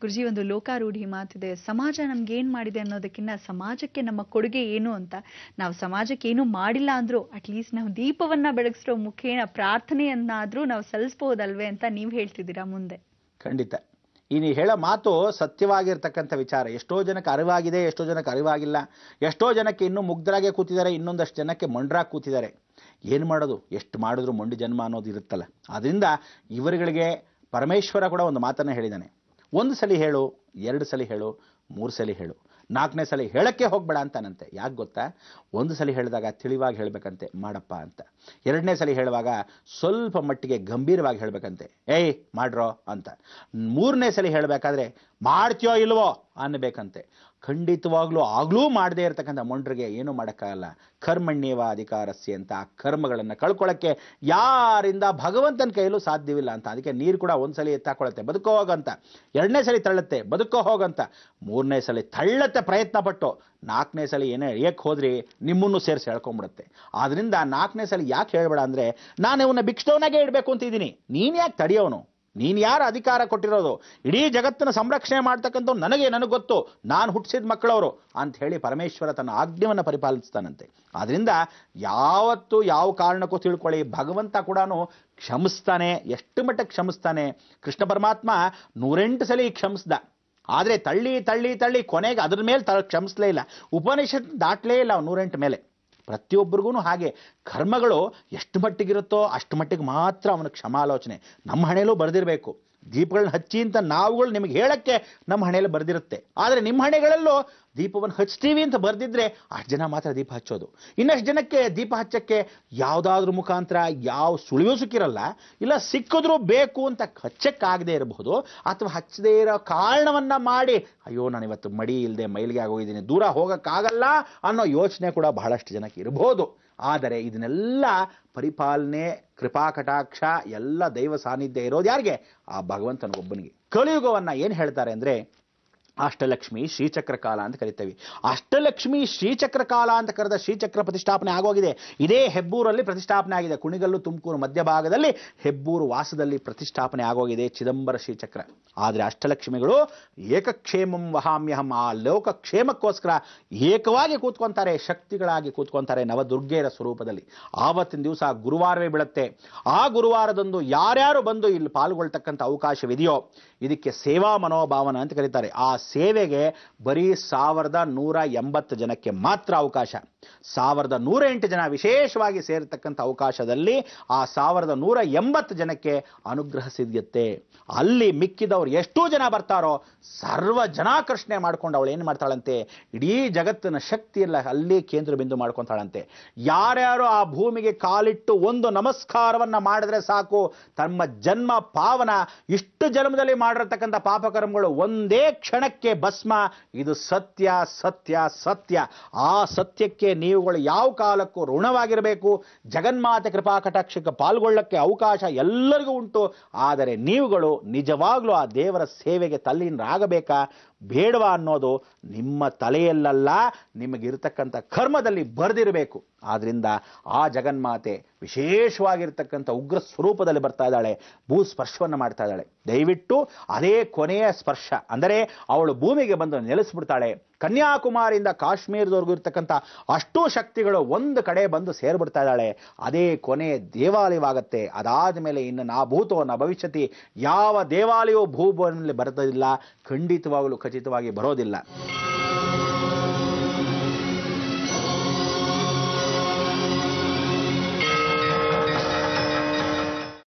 ಗುರುಜಿ, ಒಂದು ಲೋಕಾರೂಢಿ ಮಾತಿದೆ, ಸಮಾಜ ನಮ್ಗೆ ಏನ್ ಮಾಡಿದೆ ಅನ್ನೋದಕ್ಕಿಂತ ಸಮಾಜಕ್ಕೆ ನಮ್ಮ ಕೊಡುಗೆ ಏನು ಅಂತ. ನಾವು ಸಮಾಜಕ್ಕೆ ಏನು ಮಾಡಿಲ್ಲ ಅಂದ್ರೂ ಅಟ್ಲೀಸ್ಟ್ ನಾವು ದೀಪವನ್ನ ಬೆಳಗಿಸೋ ಮುಖೇನ ಪ್ರಾರ್ಥನೆಯನ್ನಾದ್ರೂ ನಾವು ಸಲ್ಲಿಸಬಹುದಲ್ವೇ ಅಂತ ನೀವ್ ಹೇಳ್ತಿದ್ದೀರಾ ಮುಂದೆ. ಖಂಡಿತ. ಈ ಹೇಳೋ ಮಾತು ಸತ್ಯವಾಗಿರ್ತಕ್ಕಂಥ ವಿಚಾರ. ಎಷ್ಟೋ ಜನಕ್ಕೆ ಅರಿವಾಗಿದೆ, ಎಷ್ಟೋ ಜನಕ್ಕೆ ಅರಿವಾಗಿಲ್ಲ, ಎಷ್ಟೋ ಜನಕ್ಕೆ ಇನ್ನೂ ಮುಗ್ಧರಾಗೆ ಕೂತಿದ್ದಾರೆ, ಇನ್ನೊಂದಷ್ಟು ಜನಕ್ಕೆ ಮೊಂಡ್ರಾಗಿ ಕೂತಿದ್ದಾರೆ. ಏನು ಮಾಡೋದು, ಎಷ್ಟು ಮಾಡಿದ್ರು ಮೊಂಡಿ ಜನ್ಮ ಅನ್ನೋದು ಇರುತ್ತಲ್ಲ. ಅದರಿಂದ ಇವರುಗಳಿಗೆ ಪರಮೇಶ್ವರ ಕೂಡ ಒಂದು ಮಾತನ್ನು ಹೇಳಿದ್ದಾನೆ. 1 ಸಲ ಹೇಳು, 2 ಸಲ ಹೇಳು, 3 ಸಲ ಹೇಳು, 4ನೇ ಸಲ ಹೇಳಕ್ಕೆ ಹೋಗ್ಬೇಡ ಅಂತಾನಂತೆ. ಯಾಕೆ ಗೊತ್ತಾ? 1 ಸಲ ಹೇಳಿದಾಗ ತಿಳಿವಾಗಿ ಹೇಳಬೇಕಂತೆ, ಮಾಡಪ್ಪ ಅಂತ. 2ನೇ ಸಲ ಹೇಳುವಾಗ ಸ್ವಲ್ಪ ಮಟ್ಟಿಗೆ ಗಂಭೀರವಾಗಿ ಹೇಳಬೇಕಂತೆ, ಏಯ್ ಮಾಡ್ರೋ ಅಂತ. 3ನೇ ಸಲ ಹೇಳಬೇಕಾದ್ರೆ ಮಾಡ್ತೀಯೋ ಇಲ್ವೋ ಅನ್ನಬೇಕಂತೆ. ಖಂಡಿತವಾಗ್ಲೂ ಆಗ್ಲೂ ಮಾಡದೇ ಇರತಕ್ಕಂಥ ಮೊಂಡ್ರಿಗೆ ಏನೂ ಮಾಡೋಕ್ಕಾಗಲ್ಲ. ಕರ್ಮಣ್ಯೇವ ಅಧಿಕಾರಸ್ಯ ಅಂತ. ಆ ಕರ್ಮಗಳನ್ನು ಕಳ್ಕೊಳ್ಳೋಕ್ಕೆ ಯಾರಿಂದ ಭಗವಂತನ ಕೈಯಲ್ಲೂ ಸಾಧ್ಯವಿಲ್ಲ ಅಂತ. ಅದಕ್ಕೆ ನೀರು ಕೂಡ 1 ಸಲ ಎತ್ತಾಕೊಳ್ಳುತ್ತೆ, ಬದುಕೋ ಹೋಗಂತ. 2ನೇ ಸಲ ತಳ್ಳುತ್ತೆ, ಬದುಕೋ ಹೋಗಂತ. 3ನೇ ಸಲ ತಳ್ಳತ್ತೆ ಪ್ರಯತ್ನ ಪಟ್ಟು. 4ನೇ ಸಲ ಏನೇ ಏಕೆ ಹೋದ್ರಿ ನಿಮ್ಮನ್ನು ಸೇರಿಸಿ ಹೇಳ್ಕೊಂಡ್ಬಿಡುತ್ತೆ. ಆದ್ರಿಂದ 4ನೇ ಸಲ ಯಾಕೆ ಹೇಳ್ಬೇಡ ಅಂದರೆ, ನಾನು ಇವನ್ನ ಭಿಕ್ಷದವನಾಗೆ ಇಡಬೇಕು ಅಂತಿದ್ದೀನಿ, ನೀನು ಯಾಕೆ ತಡೆಯೋನು? ನೀನು ಯಾರು ಅಧಿಕಾರ ಕೊಟ್ಟಿರೋದು? ಇಡೀ ಜಗತ್ತನ್ನು ಸಂರಕ್ಷಣೆ ಮಾಡ್ತಕ್ಕಂಥ ನನಗೆ ಗೊತ್ತು, ನಾನು ಹುಟ್ಟಿಸಿದ ಮಕ್ಕಳವರು ಅಂತ ಹೇಳಿ ಪರಮೇಶ್ವರ ತನ್ನ ಆಜ್ಞೆಯನ್ನು ಪರಿಪಾಲಿಸ್ತಾನಂತೆ. ಆದ್ರಿಂದ ಯಾವತ್ತೂ ಯಾವ ಕಾರಣಕ್ಕೂ ತಿಳ್ಕೊಳ್ಳಿ, ಭಗವಂತ ಕೂಡ ಕ್ಷಮಿಸ್ತಾನೆ. ಎಷ್ಟು ಮಟ್ಟಕ್ಕೆ ಕ್ಷಮಿಸ್ತಾನೆ? ಕೃಷ್ಣ ಪರಮಾತ್ಮ 108 ಸಲ ಕ್ಷಮಿಸ್ದ. ಆದರೆ ತಳ್ಳಿ ತಳ್ಳಿ ತಳ್ಳಿ ಕೊನೆಗೆ ಅದ್ರ ಮೇಲೆ ಕ್ಷಮಿಸಲೇ ಇಲ್ಲ. ಉಪನಿಷತ್ ದಾಟಲೇ ಇಲ್ಲ 108 ಮೇಲೆ. ಪ್ರತಿಯೊಬ್ಬರಿಗೂ ಹಾಗೆ ಕರ್ಮಗಳು ಎಷ್ಟು ಮಟ್ಟಿಗಿರುತ್ತೋ ಅಷ್ಟು ಮಟ್ಟಿಗೆ ಮಾತ್ರ ಅವನ ಕ್ಷಮಾಲೋಚನೆ. ನಮ್ಮ ಹಣೆಯಲ್ಲೂ ಬರೆದಿರಬೇಕು. ದೀಪಗಳನ್ನ ಹಚ್ಚಿ ಅಂತ ನಾವುಗಳು ನಿಮಗೆ ಹೇಳಕ್ಕೆ ನಮ್ಮ ಹಣೆಯಲ್ಲಿ ಬರೆದಿರುತ್ತೆ. ಆದರೆ ನಿಮ್ಮ ಹಣೆಗಳಲ್ಲೂ ದೀಪವನ್ನು ಹಚ್ತೀವಿ ಅಂತ ಬರೆದಿದ್ರೆ ಅಷ್ಟು ಜನ ಮಾತ್ರ ದೀಪ ಹಚ್ಚೋದು. ಇನ್ನಷ್ಟು ಜನಕ್ಕೆ ದೀಪ ಹಚ್ಚಕ್ಕೆ ಯಾವುದಾದ್ರೂ ಮುಖಾಂತರ ಯಾವ ಸುಳಿವು ಸಿಕ್ಕಿರಲ್ಲ, ಇಲ್ಲ ಸಿಕ್ಕಿದ್ರೂ ಬೇಕು ಅಂತ ಹಚ್ಚಕ್ಕಾಗದೇ ಇರಬಹುದು, ಅಥವಾ ಹಚ್ಚದೇ ಇರೋ ಕಾರಣವನ್ನ ಮಾಡಿ ಅಯ್ಯೋ ನಾನು ಇವತ್ತು ಮಡಿ ಇಲ್ಲದೆ ಮೈಲಿಗೆ ಆಗೋಗಿದ್ದೀನಿ, ದೂರ ಹೋಗೋಕ್ಕಾಗಲ್ಲ ಅನ್ನೋ ಯೋಚನೆ ಕೂಡ ಬಹಳಷ್ಟು ಜನಕ್ಕೆ ಇರಬಹುದು. ಆದರೆ ಇದನ್ನೆಲ್ಲ ಪರಿಪಾಲನೆ, ಕೃಪಾ ಕಟಾಕ್ಷ, ಎಲ್ಲ ದೈವ ಸಾನ್ನಿಧ್ಯ ಇರೋದು ಯಾರಿಗೆ? ಆ ಭಗವಂತನಿಗೊಬ್ಬನಿಗೆ. ಕಲಿಯುಗವನ್ನ ಏನು ಹೇಳ್ತಾರೆ ಅಂದರೆ ಅಷ್ಟಲಕ್ಷ್ಮಿ ಶ್ರೀಚಕ್ರ ಕಾಲ ಅಂತ ಕರಿತೇವೆ. ಅಷ್ಟಲಕ್ಷ್ಮಿ ಶ್ರೀಚಕ್ರ ಕಾಲ ಅಂತ ಕರೆದ ಶ್ರೀಚಕ್ರ ಪ್ರತಿಷ್ಠಾಪನೆ ಆಗೋಗಿದೆ. ಇದೇ ಹೆಬ್ಬೂರಲ್ಲಿ ಪ್ರತಿಷ್ಠಾಪನೆ ಆಗಿದೆ. ಕುಣಿಗಲ್ಲು ತುಮಕೂರು ಮಧ್ಯಭಾಗದಲ್ಲಿ ಹೆಬ್ಬೂರು ವಾಸದಲ್ಲಿ ಪ್ರತಿಷ್ಠಾಪನೆ ಆಗೋಗಿದೆ ಚಿದಂಬರ ಶ್ರೀಚಕ್ರ. ಆದರೆ ಅಷ್ಟಲಕ್ಷ್ಮಿಗಳು ಏಕಕ್ಷೇಮಂ ವಹಾಮ್ಯಹಂ, ಆ ಲೋಕಕ್ಷೇಮಕ್ಕೋಸ್ಕರ ಏಕವಾಗಿ ಕೂತ್ಕೊಂತಾರೆ, ಶಕ್ತಿಗಳಾಗಿ ಕೂತ್ಕೊಂತಾರೆ ನವದುರ್ಗೆಯರ ಸ್ವರೂಪದಲ್ಲಿ. ಆವತ್ತಿನ ದಿವಸ ಗುರುವಾರವೇ ಬೀಳುತ್ತೆ. ಆ ಗುರುವಾರದಂದು ಯಾರ್ಯಾರು ಬಂದು ಇಲ್ಲಿ ಪಾಲ್ಗೊಳ್ತಕ್ಕಂಥ ಅವಕಾಶವಿದೆಯೋ ಇದಕ್ಕೆ ಸೇವಾ ಮನೋಭಾವನ ಅಂತ ಕರೀತಾರೆ. ಆ ಸೇವೆಗೆ ಬರೀ 1180 ಜನಕ್ಕೆ ಮಾತ್ರ ಅವಕಾಶ. 1108 ಜನ ವಿಶೇಷವಾಗಿ ಸೇರತಕ್ಕಂಥ ಅವಕಾಶದಲ್ಲಿ ಆ 1180 ಜನಕ್ಕೆ ಅನುಗ್ರಹ ಸಿದ್ಧತೆ. ಅಲ್ಲಿ ಮಿಕ್ಕಿದವರು ಎಷ್ಟೋ ಜನ ಬರ್ತಾರೋ ಸರ್ವ ಜನಾಕರ್ಷಣೆ ಮಾಡ್ಕೊಂಡು ಅವಳು ಏನು ಮಾಡ್ತಾಳಂತೆ, ಇಡೀ ಜಗತ್ತಿನ ಶಕ್ತಿಯೆಲ್ಲ ಅಲ್ಲಿ ಕೇಂದ್ರ ಬಿಂದು ಮಾಡ್ಕೊತಾಳಂತೆ. ಯಾರ್ಯಾರು ಆ ಭೂಮಿಗೆ ಕಾಲಿಟ್ಟು ಒಂದು ನಮಸ್ಕಾರವನ್ನ ಮಾಡಿದ್ರೆ ಸಾಕು, ತಮ್ಮ ಜನ್ಮ ಪಾವನ. ಇಷ್ಟು ಜನ್ಮದಲ್ಲಿ ಮಾಡಿರತಕ್ಕಂಥ ಪಾಪಕರ್ಮಗಳು ಒಂದೇ ಕ್ಷಣಕ್ಕೆ ಭಸ್ಮ. ಇದು ಸತ್ಯ ಸತ್ಯ ಸತ್ಯ. ಆ ಸತ್ಯಕ್ಕೆ ನೀವುಗಳು ಯಾವ ಕಾಲಕ್ಕೂ ಋಣವಾಗಿರಬೇಕು. ಜಗನ್ಮಾತೆ ಕೃಪಾ ಕಟಾಕ್ಷಕ್ಕೆ ಪಾಲ್ಗೊಳ್ಳಕ್ಕೆ ಅವಕಾಶ ಎಲ್ಲರಿಗೂ ಉಂಟು. ಆದರೆ ನೀವುಗಳು ನಿಜವಾಗ್ಲೂ ಆ ದೇವರ ಸೇವೆಗೆ ತಲ್ಲೀನರಾಗಬೇಕಾ ಬೇಡವಾ ಅನ್ನೋದು ನಿಮ್ಮ ತಲೆಯಲ್ಲ, ನಿಮಗಿರ್ತಕ್ಕಂಥ ಕರ್ಮದಲ್ಲಿ ಬರೆದಿರಬೇಕು. ಆದ್ರಿಂದ ಆ ಜಗನ್ಮಾತೆ ವಿಶೇಷವಾಗಿರ್ತಕ್ಕಂಥ ಉಗ್ರ ಸ್ವರೂಪದಲ್ಲಿ ಬರ್ತಾ ಇದ್ದಾಳೆ, ಭೂ ಸ್ಪರ್ಶವನ್ನು ಮಾಡ್ತಾ ಇದ್ದಾಳೆ. ದಯವಿಟ್ಟು ಅದೇ ಕೊನೆಯ ಸ್ಪರ್ಶ ಅಂದರೆ ಅವಳು ಭೂಮಿಗೆ ಬಂದು ನೆಲೆಸ್ಬಿಡ್ತಾಳೆ. ಕನ್ಯಾಕುಮಾರಿಯಿಂದ ಕಾಶ್ಮೀರದವರೆಗೂ ಇರ್ತಕ್ಕಂಥ ಅಷ್ಟೂ ಶಕ್ತಿಗಳು ಒಂದು ಕಡೆ ಬಂದು ಸೇರ್ಬಿಡ್ತಾ ಇದ್ದಾಳೆ. ಅದೇ ಕೊನೆ ದೇವಾಲಯವಾಗತ್ತೆ. ಅದಾದ ಮೇಲೆ ಇನ್ನು ನಾ ಭೂತೋ ನ ಭವಿಷ್ಯತಿ, ಯಾವ ದೇವಾಲಯವೂ ಭೂಭವನದಲ್ಲಿ ಬರೋದಿಲ್ಲ, ಖಂಡಿತವಾಗಲೂ ಖಚಿತವಾಗಿ ಬರೋದಿಲ್ಲ.